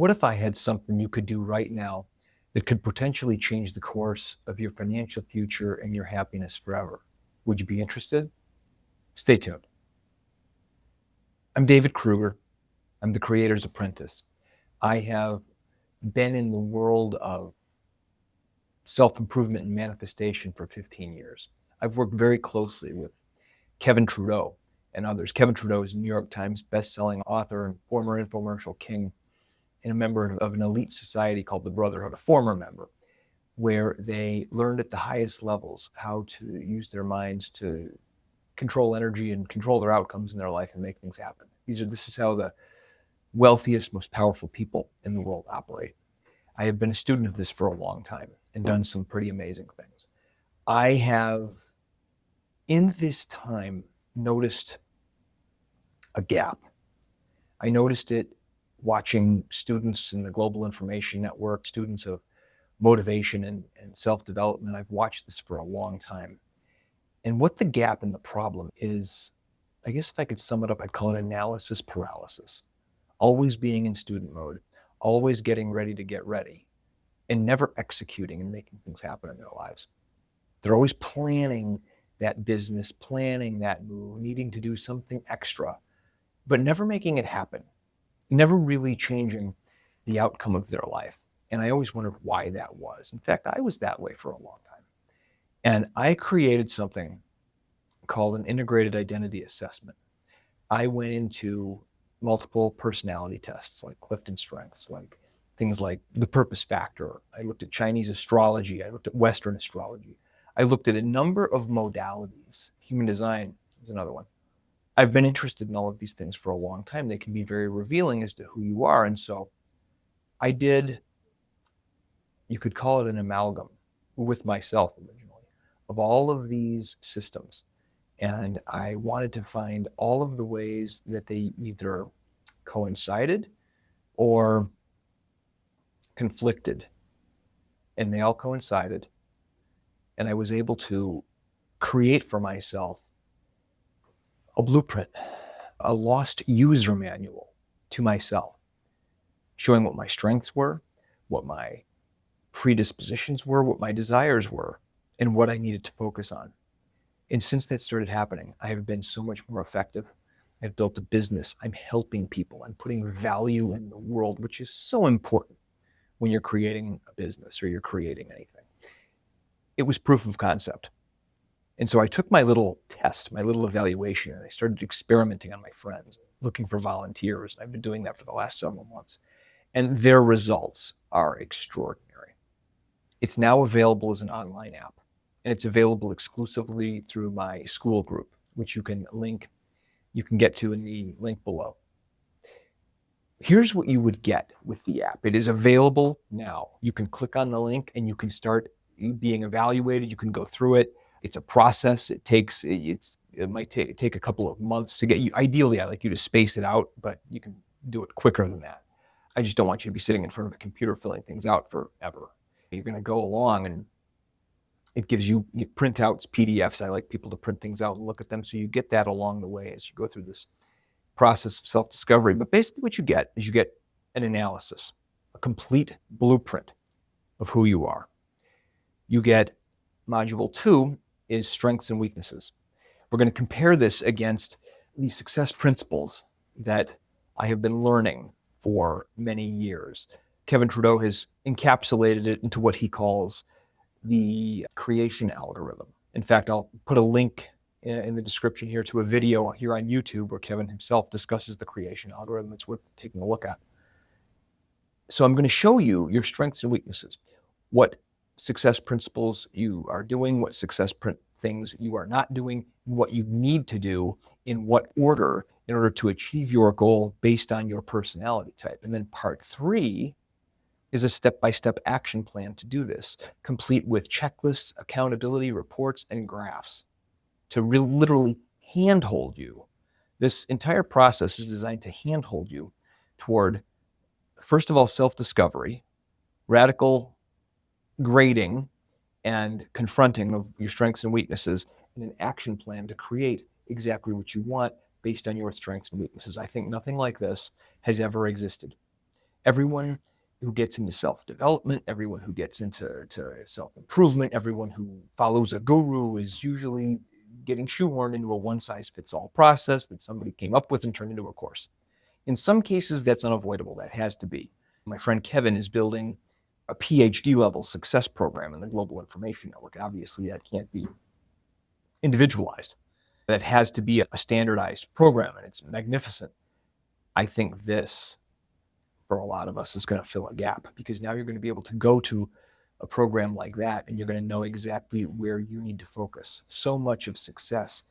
What if I had something you could do right now that could potentially change the course of your financial future and your happiness forever? Would you be interested? Stay tuned. I'm David Krueger. I'm the creator's apprentice. I have been in the world of self-improvement and manifestation for 15 years. I've worked very closely with Kevin Trudeau and others. Kevin Trudeau is a New York Times best-selling author and former infomercial king and a member of an elite society called the Brotherhood, a former member, where they learned at the highest levels how to use their minds to control energy and control their outcomes in their life and make things happen. This is how the wealthiest, most powerful people in the world operate. I have been a student of this for a long time and done some pretty amazing things. I have, in this time, noticed a gap. I noticed it watching students in the Global Information Network, students of motivation and self-development. I've watched this for a long time. And what the gap and the problem is, I guess if I could sum it up, I'd call it analysis paralysis. Always being in student mode, always getting ready to get ready, and never executing and making things happen in their lives. They're always planning that business, planning that move, needing to do something extra, but never making it happen, never really changing the outcome of their life. And I always wondered why that was. In fact, I was that way for a long time. And I created something called an integrated identity assessment. I went into multiple personality tests like CliftonStrengths, like things like the purpose factor. I looked at Chinese astrology. I looked at Western astrology. I looked at a number of modalities. Human design is another one. I've been interested in all of these things for a long time. They can be very revealing as to who you are. And so I did, you could call it an amalgam with myself originally, of all of these systems. And I wanted to find all of the ways that they either coincided or conflicted. And they all coincided. And I was able to create for myself a blueprint, a lost user manual to myself, showing what my strengths were, what my predispositions were, what my desires were, and what I needed to focus on. And since that started happening, I have been so much more effective. I've built a business. I'm helping people. I'm putting value in the world, which is so important when you're creating a business or you're creating anything. It was proof of concept. And so I took my little test, my little evaluation, and I started experimenting on my friends, looking for volunteers. I've been doing that for the last several months. And their results are extraordinary. It's now available as an online app, and it's available exclusively through my school group, which you can get to in the link below. Here's what you would get with the app. It is available now. You can click on the link and you can start being evaluated. You can go through it. It's a process. It might take a couple of months to get you. Ideally, I like you to space it out, but you can do it quicker than that. I just don't want you to be sitting in front of a computer filling things out forever. You're going to go along and it gives you printouts, PDFs. I like people to print things out and look at them. So you get that along the way as you go through this process of self-discovery. But basically what you get is you get an analysis, a complete blueprint of who you are. You get module 2 is strengths and weaknesses. We're going to compare this against the success principles that I have been learning for many years. Kevin Trudeau has encapsulated it into what he calls the creation algorithm. In fact, I'll put a link in the description here to a video here on YouTube where Kevin himself discusses the creation algorithm. It's worth taking a look at. So I'm going to show you your strengths and weaknesses, what success principles you are doing, what success things you are not doing, what you need to do, in what order in order to achieve your goal based on your personality type. And then part 3 is a step-by-step action plan to do this, complete with checklists, accountability, reports, and graphs to literally handhold you. This entire process is designed to handhold you toward, first of all, self-discovery, radical grading and confronting of your strengths and weaknesses, and an action plan to create exactly what you want based on your strengths and weaknesses. I think nothing like this has ever existed. Everyone who gets into self-development, everyone who gets into self-improvement, everyone who follows a guru is usually getting shoehorned into a one-size-fits-all process that somebody came up with and turned into a course. In some cases, that's unavoidable. That has to be. My friend Kevin is building a PhD level success program in the Global Information Network. Obviously, that can't be individualized. That has to be a standardized program, and it's magnificent. I think this, for a lot of us, is going to fill a gap, because now you're going to be able to go to a program like that and you're going to know exactly where you need to focus. So much of success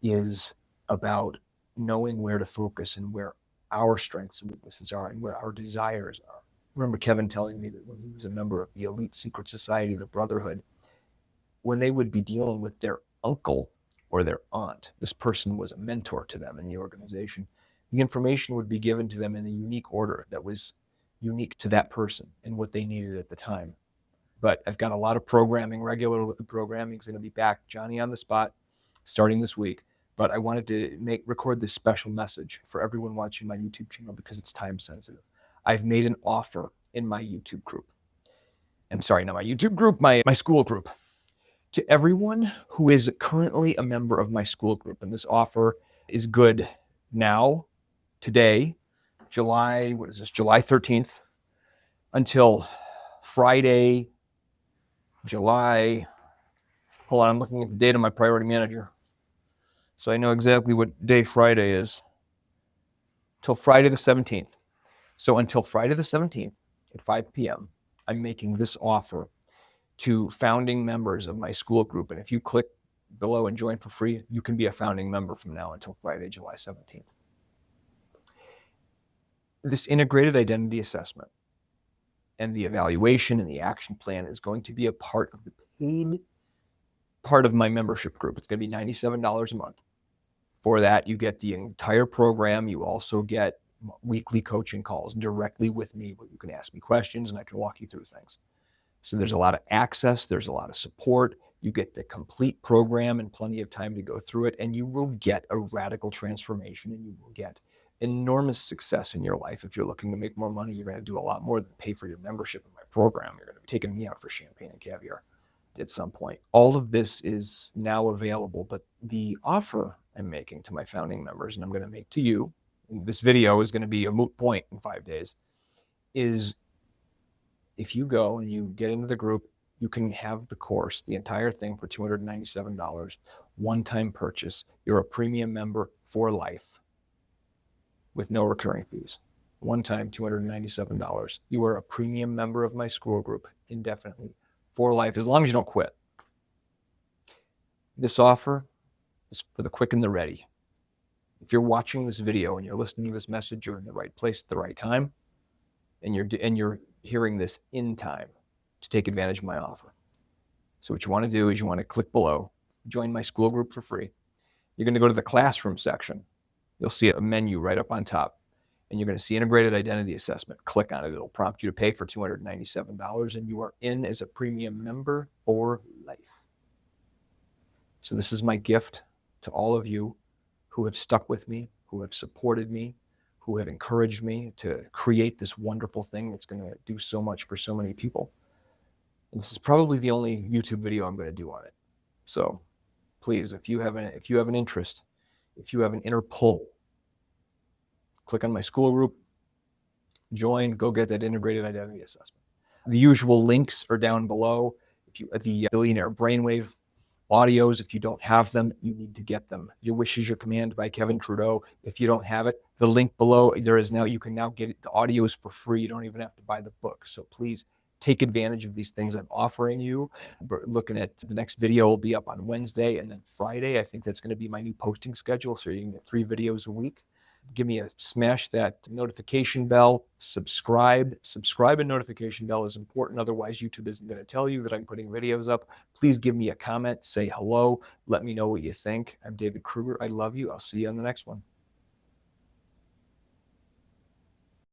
is about knowing where to focus and where our strengths and weaknesses are and where our desires are. I remember Kevin telling me that when he was a member of the elite secret society, the Brotherhood, when they would be dealing with their uncle or their aunt, this person was a mentor to them in the organization, the information would be given to them in a unique order that was unique to that person and what they needed at the time. But I've got a lot of programming. Regular programming is going to be back, Johnny on the spot, starting this week. But I wanted to record this special message for everyone watching my YouTube channel because it's time sensitive. I've made an offer in my YouTube group. I'm sorry, not my YouTube group, my school group. To everyone who is currently a member of my school group, and this offer is good now, today, July 13th, until Friday, hold on, I'm looking at the date of my priority manager, so I know exactly what day Friday is, till Friday the 17th. So until Friday the 17th at 5 p.m., I'm making this offer to founding members of my school group. And if you click below and join for free, you can be a founding member from now until Friday, July 17th. This integrated identity assessment and the evaluation and the action plan is going to be a part of the paid part of my membership group. It's going to be $97 a month. For that, you get the entire program. You also get weekly coaching calls directly with me where you can ask me questions and I can walk you through things. So there's a lot of access, there's a lot of support. You get the complete program and plenty of time to go through it, and you will get a radical transformation and you will get enormous success in your life. If you're looking to make more money, you're going to do a lot more than pay for your membership in my program. You're going to be taking me out for champagne and caviar at some point. All of this is now available, but the offer I'm making to my founding members, and I'm going to make to you, and this video is going to be a moot point in 5 days, is if you go and you get into the group, you can have the course, the entire thing, for $297, one-time purchase. You're a premium member for life with no recurring fees. One time, $297. You are a premium member of my school group indefinitely for life, as long as you don't quit. This offer is for the quick and the ready. If you're watching this video and you're listening to this message, you're in the right place at the right time, and you're hearing this in time to take advantage of my offer. So what you want to do is you want to click below, join my school group for free. You're going to go to the classroom section. You'll see a menu right up on top, and you're going to see integrated identity assessment. Click on it. It'll prompt you to pay for $297, and you are in as a premium member for life. So this is my gift to all of you who have stuck with me, who have supported me, who have encouraged me to create this wonderful thing that's going to do so much for so many people. And this is probably the only YouTube video I'm going to do on it. So please, if you have an interest, if you have an inner pull, click on my school group, join, go get that integrated identity assessment. The usual links are down below. If you the Billionaire Brainwave audios, if you don't have them, you need to get them. Your Wish is Your Command by Kevin Trudeau. If you don't have it, the link below, you can now get the audios for free. You don't even have to buy the book. So please take advantage of these things I'm offering you. We're looking at the next video will be up on Wednesday, and then Friday, I think that's going to be my new posting schedule. So you can get 3 videos a week. Smash that notification bell, subscribe and notification bell is important. Otherwise, YouTube isn't going to tell you that I'm putting videos up. Please give me a comment, say hello, let me know what you think. I'm David Krueger. I love you. I'll see you on the next one.